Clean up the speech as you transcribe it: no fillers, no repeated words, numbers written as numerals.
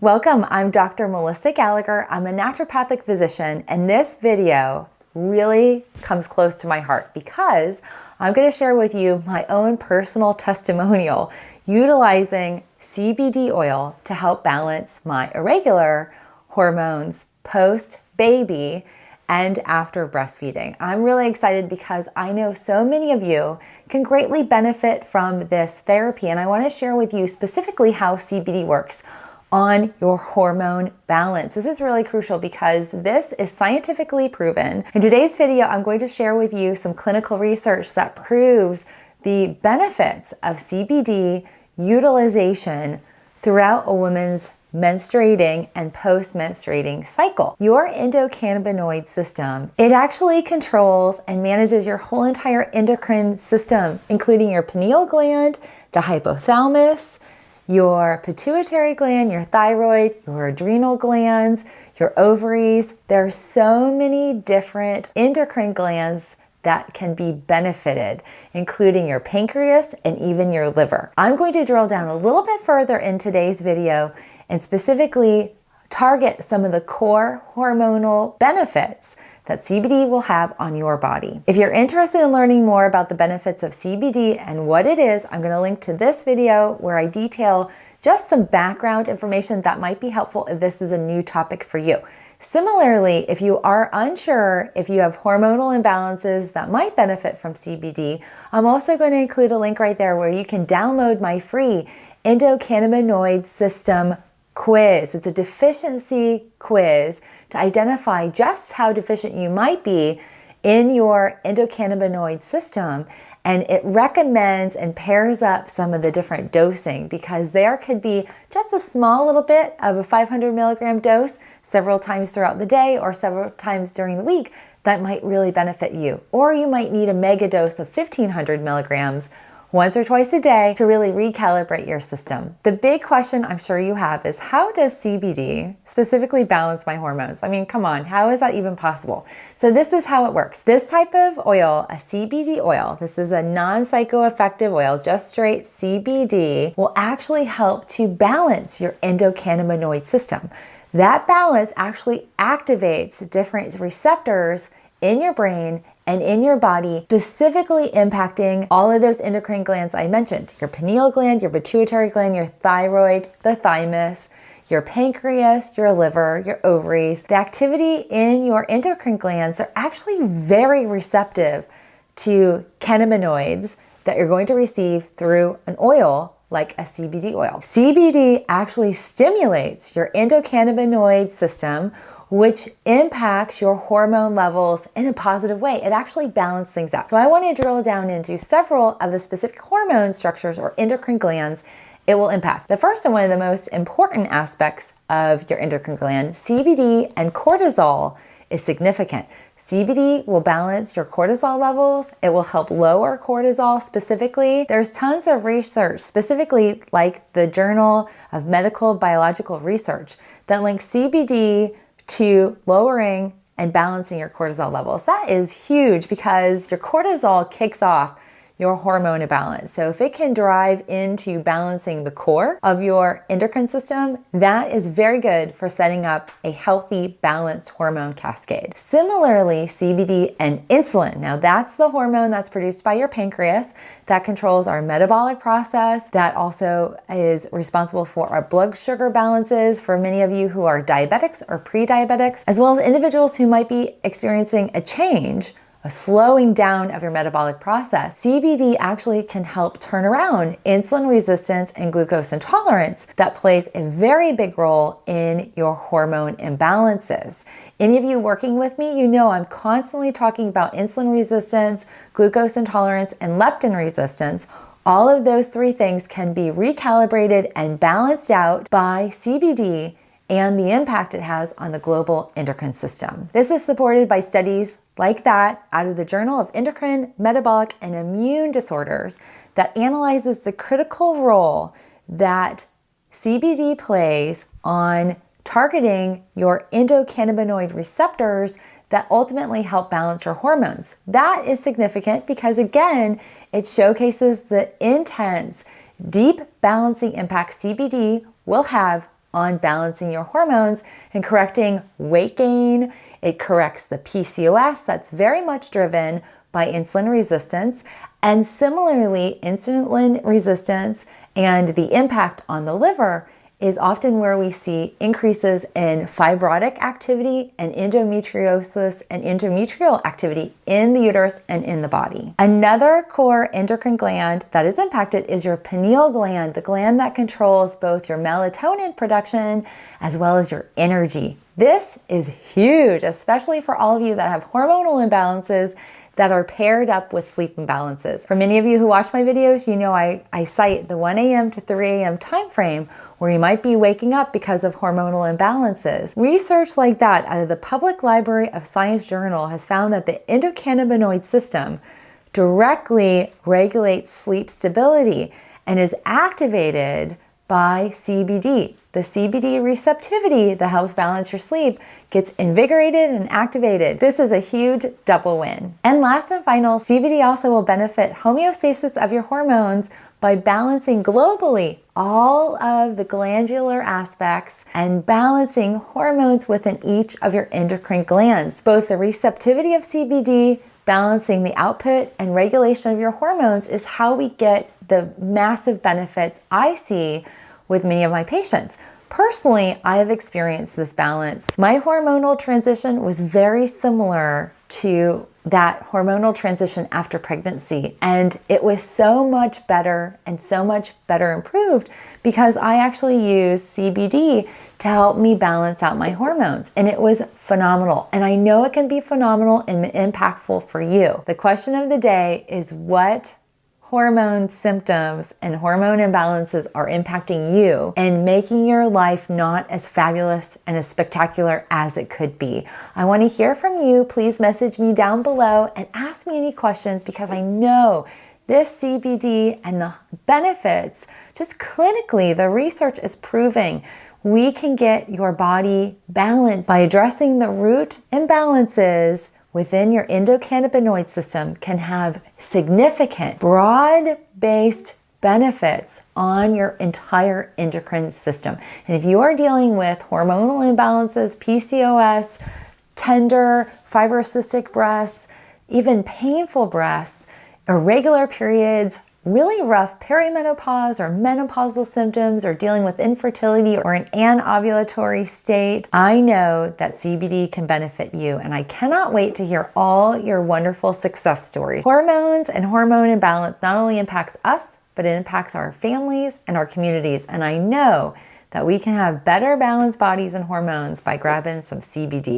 Welcome, I'm Dr. Melissa Gallagher. I'm a naturopathic physician, and this video really comes close to my heart because I'm going to share with you my own personal testimonial utilizing CBD oil to help balance my irregular hormones post-baby and after breastfeeding. I'm really excited because I know so many of you can greatly benefit from this therapy, and I want to share with you specifically how CBD works on your hormone balance. This is really crucial because this is scientifically proven. In today's video, I'm going to share with you some clinical research that proves the benefits of CBD utilization throughout a woman's menstruating and post-menstruating cycle. Your endocannabinoid system, it actually controls and manages your whole entire endocrine system, including your pineal gland, the hypothalamus, your pituitary gland, your thyroid, your adrenal glands, your ovaries. There are so many different endocrine glands that can be benefited, including your pancreas and even your liver. I'm going to drill down a little bit further in today's video and specifically target some of the core hormonal benefits that CBD will have on your body. If you're interested in learning more about the benefits of CBD and what it is, I'm gonna link to this video where I detail just some background information that might be helpful if this is a new topic for you. Similarly, if you are unsure if you have hormonal imbalances that might benefit from CBD, I'm also going to include a link right there where you can download my free endocannabinoid system quiz. It's a deficiency quiz to identify just how deficient you might be in your endocannabinoid system, and it recommends and pairs up some of the different dosing because there could be just a small little bit of a 500 milligram dose several times throughout the day or several times during the week that might really benefit you. Or you might need a mega dose of 1500 milligrams once or twice a day to really recalibrate your system. The big question I'm sure you have is, how does CBD specifically balance my hormones? I mean, come on, how is that even possible? So this is how it works. This type of oil, a CBD oil, this is a non-psychoactive oil, just straight CBD, will actually help to balance your endocannabinoid system. That balance actually activates different receptors in your brain and in your body, specifically impacting all of those endocrine glands I mentioned. Your pineal gland, your pituitary gland, your thyroid, the thymus, your pancreas, your liver, your ovaries. The activity in your endocrine glands are actually very receptive to cannabinoids that you're going to receive through an oil like a CBD oil. CBD actually stimulates your endocannabinoid system, which impacts your hormone levels in a positive way. It actually balances things out. So I want to drill down into several of the specific hormone structures or endocrine glands it will impact. The first and one of the most important aspects of your endocrine gland, CBD and cortisol, is significant. CBD will balance your cortisol levels. It will help lower cortisol specifically. There's tons of research, specifically like the Journal of Medical Biological Research, that links CBD to lowering and balancing your cortisol levels. That is huge because your cortisol kicks off your hormone imbalance. So if it can drive into balancing the core of your endocrine system, that is very good for setting up a healthy, balanced hormone cascade. Similarly, CBD and insulin. Now that's the hormone that's produced by your pancreas that controls our metabolic process, that also is responsible for our blood sugar balances for many of you who are diabetics or pre-diabetics, as well as individuals who might be experiencing a change, a slowing down of your metabolic process. CBD actually can help turn around insulin resistance and glucose intolerance that plays a very big role in your hormone imbalances. Any of you working with me, you know I'm constantly talking about insulin resistance, glucose intolerance, and leptin resistance. All of those three things can be recalibrated and balanced out by CBD and the impact it has on the global endocrine system. This is supported by studies like that out of the Journal of Endocrine, Metabolic, and Immune Disorders that analyzes the critical role that CBD plays on targeting your endocannabinoid receptors that ultimately help balance your hormones. That is significant because, again, it showcases the intense, deep balancing impact CBD will have on balancing your hormones and correcting weight gain. It corrects the PCOS that's very much driven by insulin resistance. And similarly, insulin resistance and the impact on the liver is often where we see increases in fibrotic activity and endometriosis and endometrial activity in the uterus and in the body. Another core endocrine gland that is impacted is your pineal gland, the gland that controls both your melatonin production as well as your energy. This is huge, especially for all of you that have hormonal imbalances that are paired up with sleep imbalances. For many of you who watch my videos, you know I cite the 1 a.m. to 3 a.m. time frame where you might be waking up because of hormonal imbalances. Research like that out of the Public Library of Science Journal has found that the endocannabinoid system directly regulates sleep stability and is activated by CBD. The CBD receptivity that helps balance your sleep gets invigorated and activated. This is a huge double win. And last and final, CBD also will benefit homeostasis of your hormones by balancing globally all of the glandular aspects and balancing hormones within each of your endocrine glands. Both the receptivity of CBD, balancing the output and regulation of your hormones is how we get the massive benefits I see with many of my patients. Personally, I have experienced this balance. My hormonal transition was very similar to that hormonal transition after pregnancy, and it was so much better and so much better improved because I actually used CBD to help me balance out my hormones, and it was phenomenal. And I know it can be phenomenal and impactful for you. The question of the day is what hormone symptoms and hormone imbalances are impacting you and making your life not as fabulous and as spectacular as it could be. I want to hear from you. Please message me down below and ask me any questions because I know this CBD and the benefits, just clinically, the research is proving we can get your body balanced by addressing the root imbalances within your endocannabinoid system can have significant, broad-based benefits on your entire endocrine system. And if you are dealing with hormonal imbalances, PCOS, tender, fibrocystic breasts, even painful breasts, irregular periods, really rough perimenopause or menopausal symptoms, or dealing with infertility or an anovulatory state, I know that CBD can benefit you, and I cannot wait to hear all your wonderful success stories. Hormones and hormone imbalance not only impacts us, but it impacts our families and our communities, and I know that we can have better balanced bodies and hormones by grabbing some CBD.